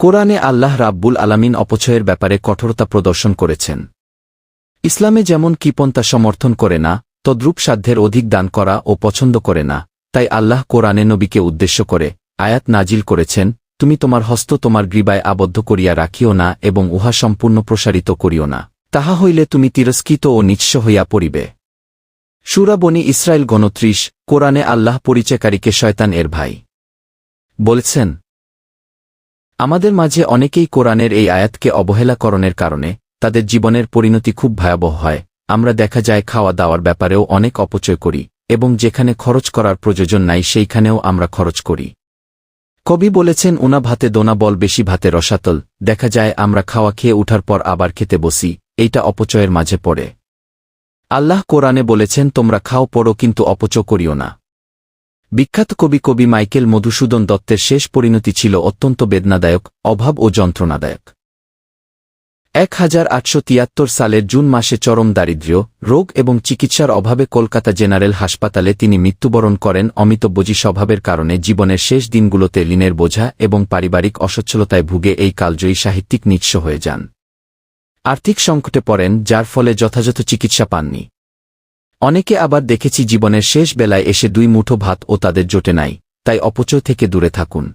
কোরআনে আল্লাহ রাব্বুল আলামিন অপচয়ের ব্যাপারে কঠোরতা প্রদর্শন করেছেন। ইসলামে যেমন কৃপণতা সমর্থন করে না, তদ্রূপ সাধ্যের অধিক দান করা ও পছন্দ করে না। তাই আল্লাহ কোরআনে নবীকে উদ্দেশ্য করে আয়াত নাজিল করেছেন, তুমি তোমার হস্ত তোমার গ্রীবায় আবদ্ধ করিয়া রাখিও না এবং উহা সম্পূর্ণ প্রসারিত করিও না, তাহা হইলে তুমি তিরস্কৃত ও নিঃস্ব হইয়া পড়িবে। সূরা বনী ইসরাইল ২৯। কোরআনে আল্লাহ পরিচয়কারীকে শয়তান এর ভাই বলছেন। আমাদের মাঝে অনেকেই কোরআনের এই আয়াতকে অবহেলাকরণের কারণে তাদের জীবনের পরিণতি খুব ভয়াবহ হয়। আমরা দেখা যায় খাওয়া দাওয়ার ব্যাপারেও অনেক অপচয় করি এবং যেখানে খরচ করার প্রয়োজন নাই সেইখানেও আমরা খরচ করি। কবি বলেছেন, উনা ভাতে দোনা বল বেশি ভাতে রসাতল। দেখা যায় আমরা খাওয়া খেয়ে উঠার পর আবার খেতে বসি, এইটা অপচয়ের মাঝে পড়ে। আল্লাহ কোরআনে বলেছেন, তোমরা খাও পড়ো কিন্তু অপচয় করিও না। বিখ্যাত কবি মাইকেল মধুসূদন দত্তের শেষ পরিণতি ছিল অত্যন্ত বেদনাদায়ক, অভাব ও যন্ত্রণাদায়ক। 1873 সালের জুন মাসে চরম দারিদ্র্য, রোগ এবং চিকিৎসার অভাবে কলকাতা জেনারেল হাসপাতালে তিনি মৃত্যুবরণ করেন। অমিতব্যজী স্বভাবের কারণে জীবনের শেষ দিনগুলোতে ঋণের বোঝা এবং পারিবারিক অসচ্ছলতায় ভুগে এই কালজয়ী সাহিত্যিক নিঃস্ব হয়ে যান। আর্থিক সংকটে পড়েন, যার ফলে যথাযথ চিকিৎসা পাননি। অনেকে আবার দেখেছি জীবনের শেষ বেলায় এসে দুই মুঠো ভাত ও তাদের জোটে নাই। তাই অপচয় থেকে দূরে থাকুন।